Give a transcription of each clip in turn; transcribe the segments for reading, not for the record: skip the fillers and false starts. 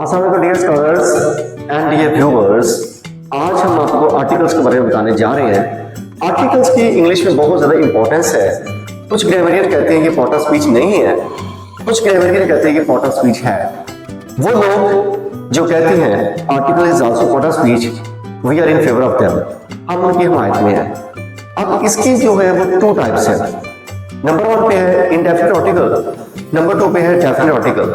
अस्सलाम वालेकुम dear scholars and dear viewers. आज हम आपको आर्टिकल्स के बारे में बताने जा रहे हैं। आर्टिकल्स की इंग्लिश में बहुत ज़्यादा इंपॉर्टेंस है। कुछ ग्रामरियन कहते हैं कि पार्ट ऑफ स्पीच नहीं है, कुछ ग्रामरियन कहते हैं कि पार्ट ऑफ स्पीच है। वो लोग जो कहते हैं article is also part of speech, we are in favour of them, हम उनकी हिमायत में हैं। अब इसकी जो है वो टू टाइप्स है। नंबर 1 पे है इंडेफिनिट आर्टिकल, नंबर 2 पे है डेफिनिट आर्टिकल।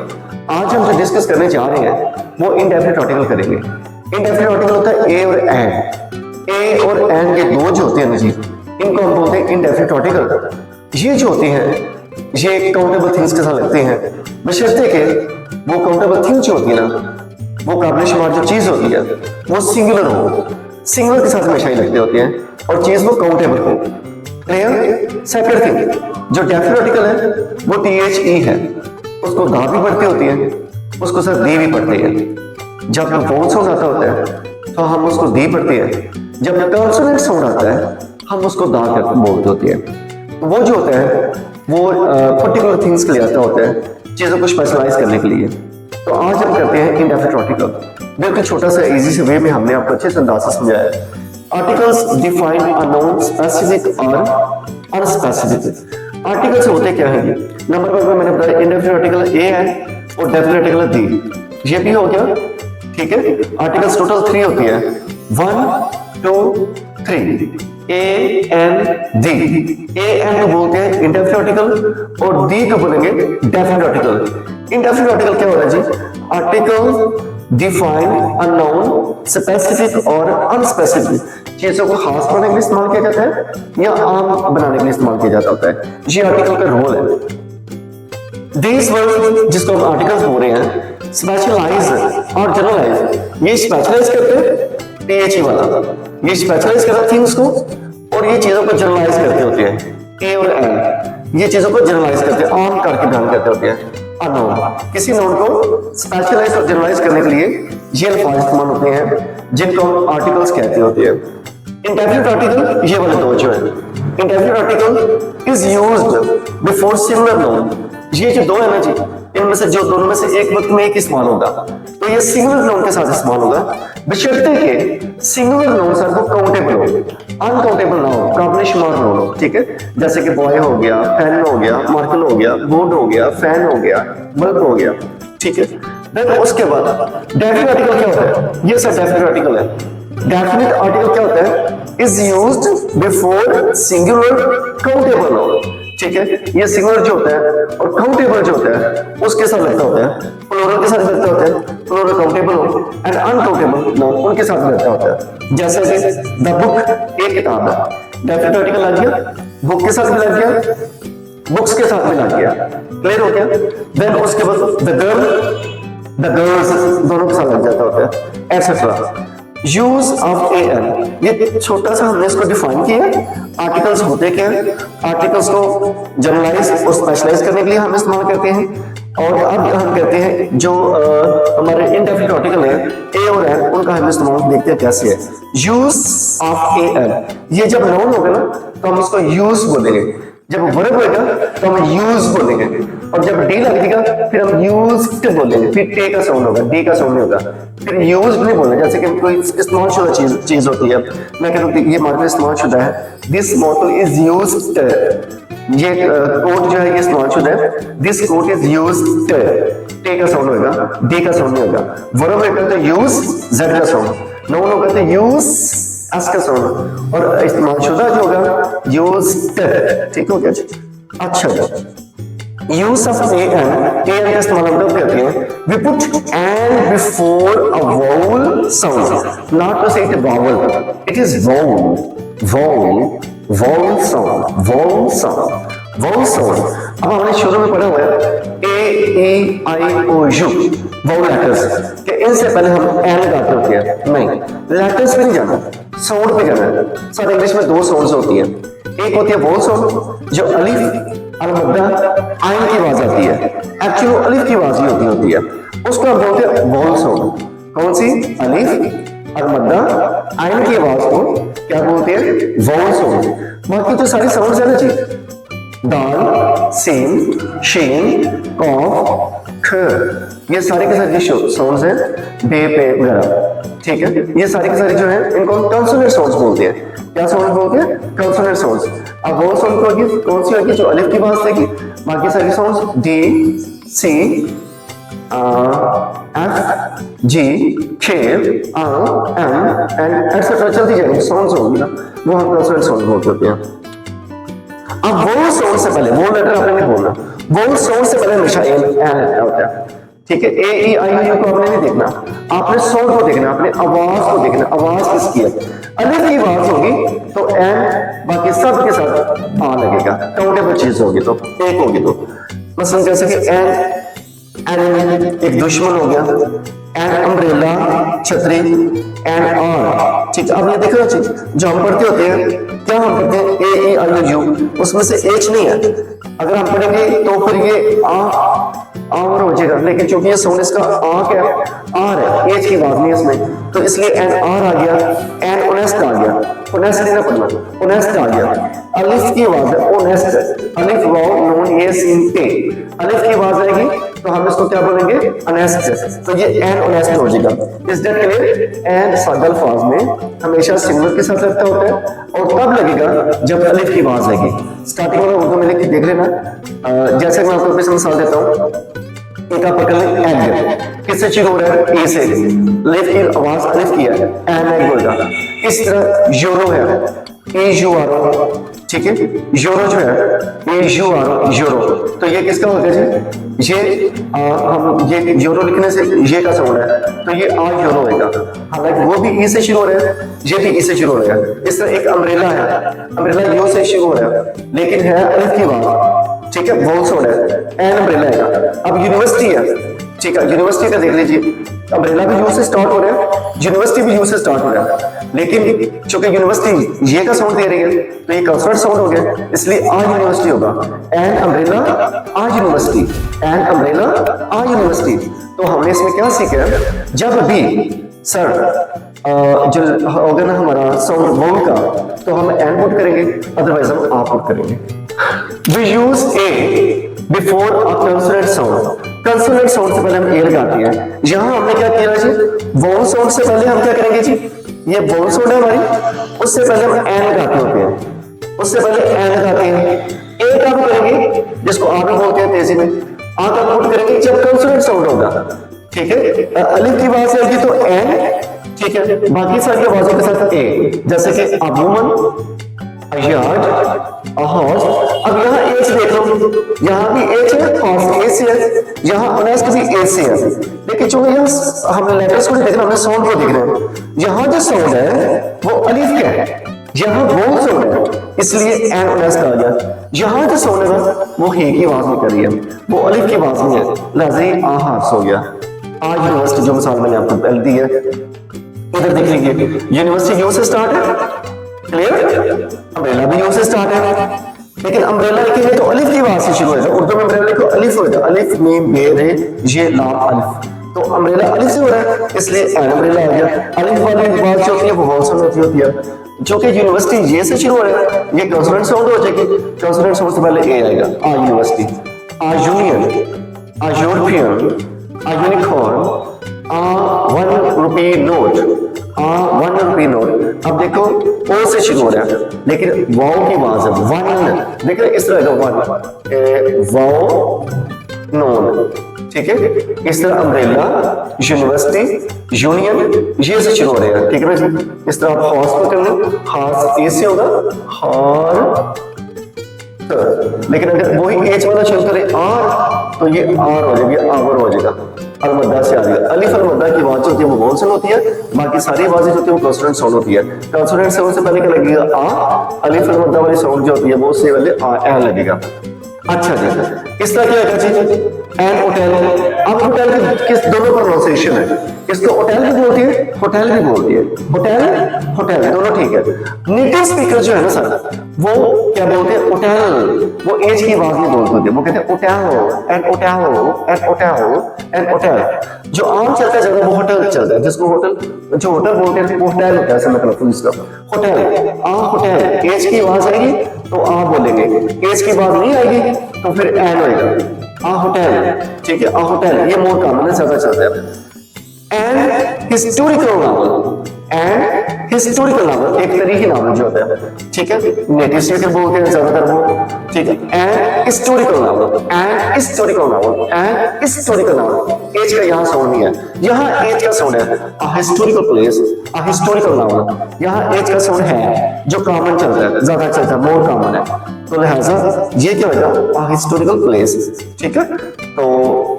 आज हम जो डिस्कस करने जा रहे हैं वो इंडेफिनिट आर्टिकल करेंगे। इंडेफिनिट आर्टिकल होता है ए और एंड। ए और एंड ये दो जो होते हैं ना जी, इनको हम बोलते हैं इंडेफिनिट आर्टिकल। ये जो होते हैं ये काउंटेबल थिंग्स के साथ लगते हैं, बशर्ते के वो काउंटेबल थिंग जो होती है ना, वो काबिल शुमार जो चीज होती है वो सिंगुलर हो। सिंगुलर के साथ हमेशा ही लगते होते हैं और चीज वो काउंटेबल हो। क्लियर? सेकंड थिंग जो डेफिनिट आर्टिकल है वो THE है, उसको दा भी पढ़ती होती है, उसको सिर्फ दी भी पढ़ते हैं। जब वोवल साउंड आता होता है तो हम उसको दी पढ़ते हैं, जब कंसोनेंट साउंड आता है हम उसको दा कर बोलते होते हैं। वो जो होता है वो पर्टिकुलर थिंग्स के लिए आता होता है, चीज़ों को स्पेशलाइज करने के लिए। तो आज हम करते हैं इंडेफिनिट आर्टिकल। बिल्कुल छोटा सा इजी से वे में हमने आपको अच्छे से अंदाजा समझाया। Articles define a known specific और अनस्पेसिफिक। आर्टिकल्स होते क्या है? नंबर 1 में मैंने बताया इंडेफिनिट आर्टिकल ए है और डेफिनिट आर्टिकल दी। ये भी हो गया, ठीक है। आर्टिकल्स टोटल 3 होती है, 1 2 3, A N the. A N को बोलते हैं इंडेफिनिट आर्टिकल और दी को बोलेंगे डेफिनिट आर्टिकल। इंडेफिनिट आर्टिकल क्या होता है जी? Article define a noun specific और अनस्पेसिफिक, चीजों को खास बनाने के लिए इस्तेमाल किया जाता है या आम बनाने के लिए इस्तेमाल किया जाता होता है। ये आर्टिकल का रोल है। दिस वर्ड जिसको हम आर्टिकल्स बोल रहे हैं, स्पेशलाइज और जनरलाइज। ये स्पेशलाइज करते हैं THE वाला, ये स्पेशलाइज करता है थिंग्स को और ये चीजों को जनरलाइज करते होते हैं। ए और एन ये चीजों को जनरलाइज करते हैं, आम करके बयान करते होते हैं। अनोन किसी नोन को स्पेशलाइज और जनरलाइज करने के लिए ये अल्फाज इस्तेमाल होते हैं जिनको हम आर्टिकल्स कहते होते हैं। इंडेफिनिट आर्टिकल ये वाले दो जो है, indefinite article is used before singular known. ये जो दो है ना जी, इनमें से जो दोनों में से एक वक्त में एक इस्तेमाल होगा, तो ये सिंगुलर नोन के साथ इस्तेमाल होगा, बशर्ते के सिंगुलर नोन सर वो काउंटेबल हो, अनकाउंटेबल ना हो, काबिल शुमार ना हो। ठीक है, जैसे कि बॉय हो गया, पेन हो गया, मार्कर हो गया, बोर्ड हो गया, फैन हो गया, बल्ब हो गया। ठीक है, देन उसके बाद डेफिनिट आर्टिकल क्या होता है? ये सर डेफिनिट आर्टिकल है। डेफिनिट आर्टिकल क्या होता है? Is used before singular countable known. ठीक है, ये सिंगुलर जो होता है और काउंटेबल जो होता है उसके साथ लगता होता है, प्लूरल के साथ लगता होता है, प्लूरल काउंटेबल हो एंड अनकाउंटेबल नोन उनके साथ लगता होता है। जैसे कि द बुक एक किताब है, डेफिनिट आर्टिकल लग गया, बुक के साथ भी लग गया, बुक्स के साथ भी लग गया। क्लियर हो गया? देन उसके बाद द गर्ल, द गर्ल्स दोनों के साथ लग जाता होता है, एटसेट्रा। यूज ऑफ एन, ये छोटा सा हमने इसको डिफाइन किया। आर्टिकल्स होते क्या है? आर्टिकल्स को जनरलाइज और स्पेशलाइज करने के लिए हम इस्तेमाल करते हैं। और अब हम कहते हैं जो हमारे इंडेफिनिट आर्टिकल है ए और एन, उनका हम इस्तेमाल देखते हैं कैसे है। यूज ऑफ एन, ये जब नाउन होगा ना तो हम उसको यूज बोलेंगे, जब वर्ब होगा तो हम यूज बोलेंगे, और जब डी लगेगा फिर हम यूज्ड बोलेंगे, फिर टे का साउंड होगा, डी का साउंड नहीं होगा, फिर यूज्ड नहीं बोलना। जैसे कि कोई इस्तेमाल शुदा चीज होती है, मैं कहता हूँ ये मार्कर इस्तेमाल शुदा है, दिस मोटल इज यूज्ड, ये कोट जो है ये इस्तेमाल शुदा है, दिस कोट इज यूज्ड, टे का साउंड होगा, डी का साउंड नहीं होगा। वर्ब होगा तो यूज, जेड का साउंड, नाउन होगा तो यूज, एस का साउंड, और इस्तेमाल शुदा जो होगा यूज्ड। ठीक हो गया? अच्छा, यूज ऑफ एन का इस्तेमाल हम कब करते हैं? We put an before a vowel sound, not to say it vowel, it is vowel, vowel, vowel sound, vowel sound, vowel sound. अब हमने शुरू में पढ़ा हुआ है AEIOU वावल लेटर्स, कि इनसे पहले हम एन गाते होते हैं। नहीं, लेटर्स पे नहीं जाना, साउंड पे जाना है। सर इंग्लिश में दो साउंड्स होती हैं, एक होती है वावल साउंड जो अलिफ अलमद्दा आइन की आवाज आती है, एक्चुअली अलिफ की आवाज ही होती है, उसको हम बोलते हैं वावल साउंड। कौन सी? अलिफ अलमद्दा आइन की आवाज को क्या बोलते हैं? Vowel sound. बाकी तो सारी साउंड्स है ना जी, दाल, सीन, शीन, कॉफ, ख, ये सारे के सारे साउंड्स हैं, बे पे वगैरह, ठीक है। ये सारे के सारे जो है इनको कंसोनेंट साउंड्स बोलते हैं। क्या साउंड बोलते हैं? Consonant sounds. अब वो साउंड कौन सी होगी? जो अलिफ की आवाज देगी। बाकी सारी साउंड्स डी, सी, एफ, जी, के, एम एंड एक्सेट्रा चलती जाएगी साउंड्स होगी ना, वो हम कंसोनेंट साउंड बोलते हैं। अब वो साउंड से पहले, वो लेटर आपने नहीं बोलना, वो साउंड से पहले हमेशा एन होता है, ठीक है। ए ई आई यू को आपने नहीं देखना, आपने साउंड को देखना, आपने आवाज को देखना, आवाज किसकी है। अलिफ की आवाज होगी तो एन, बाकी सब के साथ आ लगेगा, काउंटेबल चीज होगी तो एक होगी तो। मसलन जैसे कि एन एक दुश्मन हो गया, एन अम्ब्रेला छतरी, एन आर, ठीक है। अब ये देखो चीज जो हम पढ़ते होते हैं, क्या हम पढ़ते हैं? ए ई आई यू, उसमें से एच नहीं है। अगर हम पढ़ेंगे तो फिर ये आर हो जाएगा, लेकिन चूंकि ये साउंड इसका आ क्या है? आर है, एच की बात नहीं है इसमें, तो इसलिए एन आर आ गया, एन ओनेस्ट आ गया, ओनेस्ट नहीं ना पढ़ना, ओनेस्ट आ गया। अलिफ की आवाज है ओनेस्ट, अलिफ वाव नून ये सीन पे, अलिफ की आवाज आएगी तो हम इसको क्या बोलेंगे? अनेस्ट, तो ये एन ओनेस्ट हो जाएगा। Is that clear? एन सादा अल्फाज में हमेशा सिंगुलर के साथ लगता होता है और तब लगेगा जब अलिफ की आवाज आएगी। स्टार्टिंग में उर्दू में लिख के देख लेना, जैसे मैं आपको अपनी मिसाल देता हूँ, एक आप पकड़ लें एग, किससे शुरू हो रहा है? ए से, लिफ की आवाज अलिफ की है, एन एग होगा। इस तरह यूरो है, ए यू आर ओ, ठीक है। यूरो जो है ए यू आर ओ, यूरो, तो ये किसका होगा जी? ये हम ये यूरो लिखने से ये का साउंड है, तो ये आ यूरो होगा। हालांकि वो भी ई से शुरू हो रहा है, ये भी ई से शुरू हो रहा है। इस तरह एक अम्ब्रेला है, अम्ब्रेला यू से शुरू हो रहा है, लेकिन है अलिफ की आवाज, ठीक है, वोल साउंड है, एन अम्ब्रेला है। अब यूनिवर्सिटी है, ठीक है, यूनिवर्सिटी का देख लीजिए, अम्ब्रेला भी यू से स्टार्ट हो रहा है, यूनिवर्सिटी भी यू से स्टार्ट हो रहा है, लेकिन चूंकि यूनिवर्सिटी ये का साउंड दे रही है तो ये कंसोनेंट साउंड हो गया, इसलिए आ यूनिवर्सिटी होगा। An umbrella a university, an umbrella a university. तो हमने इसमें क्या सीखा है? जब भी सर जो होगा ना हमारा साउंड वाउल का, तो हम एन पुट करेंगे, अदरवाइज हम आ पुट करेंगे। We use a before a consonant sound, consonant sound से पहले हम ए लगाते हैं। यहां हमने क्या किया जी? वोल साउंड से पहले हम क्या करेंगे जी? ये वोल साउंड है हमारी, उससे पहले हम एन लगाते होते हैं, उससे पहले एन लगाते हैं। ए कब करेंगे? जिसको आ भी बोलते हैं तेजी में, आ कब पुट करेंगे? जब कंसोनेंट साउंड होगा, ठीक है। अलिफ की आवाज आएगी तो एन, ठीक है, बाकी सारी आवाजों के साथ ए, जैसे कि अबूमन, अयाज, अहौज। अब यहाँ एच देख लो, यहाँ भी एच है, हौज ए से है, यहाँ ऑनेस्ट भी ए से है, लेकिन चूंकि यहाँ हमने लेटर्स को नहीं देख रहे, हमने साउंड को देख रहे हैं। यहाँ जो साउंड है वो अलिफ का है, यहाँ वो साउंड है, इसलिए एन ऑनेस्ट आ गया। यहाँ जो साउंड है वो हे की आवाज में कर रही है, वो अलिफ की आवाज में है, लिहाजा आ हार्स हो गया। आज यूनिवर्सिटी जो मिसाल मैंने आपको पहले दी है, इधर देख लीजिए, यूनिवर्सिटी यू से स्टार्ट है, क्लियर। अम्ब्रेला भी यू से स्टार्ट है, लेकिन अम्ब्रेला लिखेंगे तो अलिफ की आवाज से शुरू होगा। उर्दू में अम्ब्रेला को अलिफ होगा, अलिफ मीम बे रे ये लाम अलिफ, तो अम्ब्रेला अलिफ से हो रहा है, इसलिए एन अम्ब्रेला आ गया। अलिफ वाली आवाज जो होती है वो वॉल साउंड होती है, जो कि यूनिवर्सिटी ये से शुरू हो रहा है, ये कंसोनेंट साउंड हो जाएगी। कंसोनेंट साउंड से पहले ए आएगा, आ यूनिवर्सिटी, आ यूनियन, आ यूरोपियन, आ यूनिकॉर्न, आ 1 रुपी नोट, आ 1 रुपी नोट। अब देखो ओ से शुरू हो रहा है, लेकिन वाओ की आवाज है, वन, देखो इस तरह का वन, वाओ नोन, ठीक है। इस तरह अम्ब्रेला, यूनिवर्सिटी, यूनियन ये से शुरू हो रहे हैं, ठीक है भाई। इस तरह आप हॉर्स को कर लो, हॉर्स ए से होगा, हॉर, लेकिन अगर वही एच वाला शुरू करे आर, तो ये आर हो जाएगी, आवर हो जाएगा, अलमद्दा से आ जाएगा। अलिफ अलमद्दा की आवाज होती है वो वोल साउंड होती है, बाकी सारी आवाजें जो होती है वो कंसोनेंट साउंड होती है। कंसोनेंट साउंड से पहले क्या लगेगा? आ, अलिफ अलमद्दा वाली साउंड जो होती है वो उससे पहले आ ए लगेगा। अच्छा जी, इस तरह क्या है जी? एन होटल, अब होटल के किस दोनों प्रोनाउंसिएशन है, इसको होटल भी बोलती है, होटल भी बोलती है, होटल होटल दोनों ठीक है। नेटिव स्पीकर जो है ना सर, वो क्या बोलते हैं? होटल, वो एज की आवाज नहीं बोलते होते, वो कहते हैं hotel and hotel and hotel and hotel. जो आम चलता है ज्यादा वो होटल चलता है, जिसको होटल, जो होटल बोलते हैं वो होटल होता है, ऐसा मतलब फुल स्टॉप, होटल, आ होटल, एज की आवाज आएगी तो आ बोलेंगे, एज की आवाज नहीं आएगी तो फिर एन होएगा, a hotel, ठीक है, a hotel ये मोर कॉमन है, ज्यादा चलता है। And historical novel, and historical novel एक तरीके नावल जो होता है, ठीक है, नेटिव स्पीकर बोलते हैं ज्यादातर वो, ठीक है। And historical novel, and historical novel, and historical novel, एज का यहाँ साउंड नहीं है, यहाँ एज का साउंड है। A historical place, a historical novel, यहाँ एज का साउंड है जो कॉमन चलता है, ज्यादा चलता है, मोर कॉमन है, तो लिहाजा ये क्या होगा, अ हिस्टोरिकल प्लेस, ठीक है। तो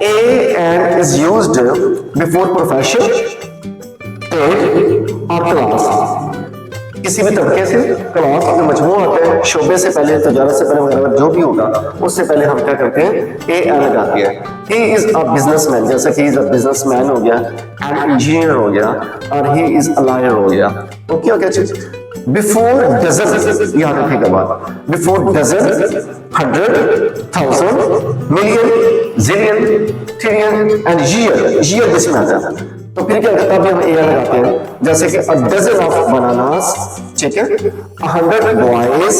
A and is used before profession और क्लास, किसी भी तबके से क्लास में मजमूआ आता है, शोबे से पहले, तजारत से पहले वगैरह जो भी होगा उससे पहले हम क्या करते हैं, ए एन लगाते हैं। ही इज अ बिजनेसमैन, जैसे कि ही इज अ बिजनेसमैन हो गया, एन इंजीनियर हो गया, और ही इज अ लॉयर हो गया। ओके ओके चीज बिफोर डजन, याद रखिएगा बात, before dozen, 100, 1000, million, zillion, trillion and year जिसमें आता है। तो फिर क्या करता है, हम ए लगाते हैं, जैसे कि अ डजन ऑफ बनानास, ठीक है, 100 boys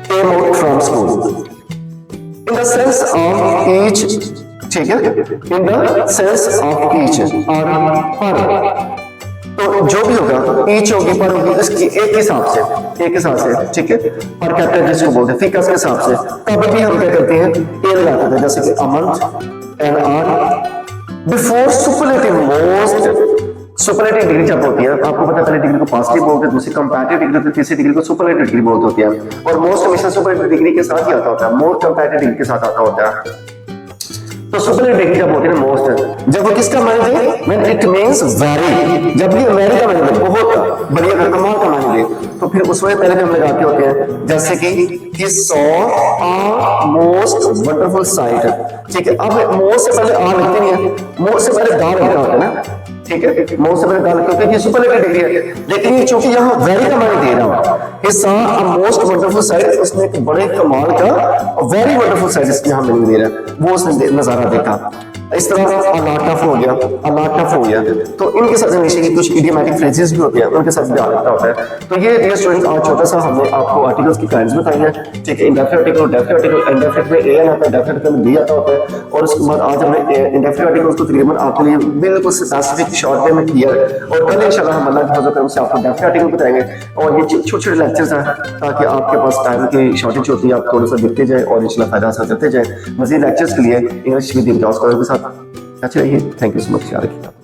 came out from school in the sense of each, ठीक है, in the sense of each और पर, तो जो भी होगा ईच होगी, पर होगी, इसकी एक हिसाब से, ठीक है, पर कैपिटल जिसको बोलते हैं फिकस के हिसाब से, तब भी हम क्या करते हैं, ए लगाते हैं, जैसे कि a month, an hour, before superlative most, superlative degree जब होती है, आपको पता है पहले डिग्री को पॉजिटिव बोलते हैं, दूसरी कंपैरेटिव डिग्री होती है, तीसरी डिग्री को सुपरलेटिव डिग्री बोलते होती है, और मोस्ट हमेशा सुपरलेटिव डिग्री के साथ ही आता होता है, मोर कंपैरेटिव डिग्री के साथ आता होता है। तो सुपरलेटिव डिग्री जब होती है मोस्ट, जब वो किसका माने दे, व्हेन इट मींस वेरी, जब भी वेरी का माने दे, बहुत बढ़िया का कमाल का माने दे, तो फिर उस वजह पहले हम लगाते होते हैं, जैसे कि he saw a most wonderful sight, ठीक है। अब मोस्ट से पहले आ लगती नहीं है, मोस्ट से पहले दा लगता होता है ना, ठीक है, मोस्ट से पहले दा लगता है, ये सुपरलेटिव डिग्री है, लेकिन ये चूंकि यहाँ वेरी का माने दे रहा हूं, he saw a most wonderful sight, उसने एक बड़े कमाल का वेरी वंडरफुल साइट इसके यहाँ मिल दे रहा है, वो उसने नजारा देखा। इस तरह का अलाटफ हो गया, अलाटफ हो गया, तो इनके साथ हमेशा की कुछ इडियोमैटिक फ्रेजेस भी होते हैं, उनके साथ भी आ लगता होता है। तो ये डियर स्टूडेंट आज छोटा सा हमने आपको आर्टिकल्स की काइंड्स बताई हैं, ठीक है, indefinite article, definite article, indefinite में ए एन आता है, डेफिनिट में बी आता होता है, और उसके बाद आज हमने इंडेफिनिट आर्टिकल्स को तकरीबन आपके लिए बिल्कुल स्पेसिफिक शॉर्ट वे में किया है, और कल इंशाल्लाह हम अल्लाह के फजल करम से आपको डेफिनिट आर्टिकल बताएंगे, और ये छोटे छोटे लेक्चर्स हैं ताकि आपके पास टाइम की शॉर्टेज होती है, आप थोड़ा सा देखते जाए और इंशाल्लाह फायदा हासिल करते जाए। मज़ीद लेक्चर्स के लिए इंग्लिश विद के साथ अच्छा रहिए। थैंक यू सो मच, याद रखिएगा।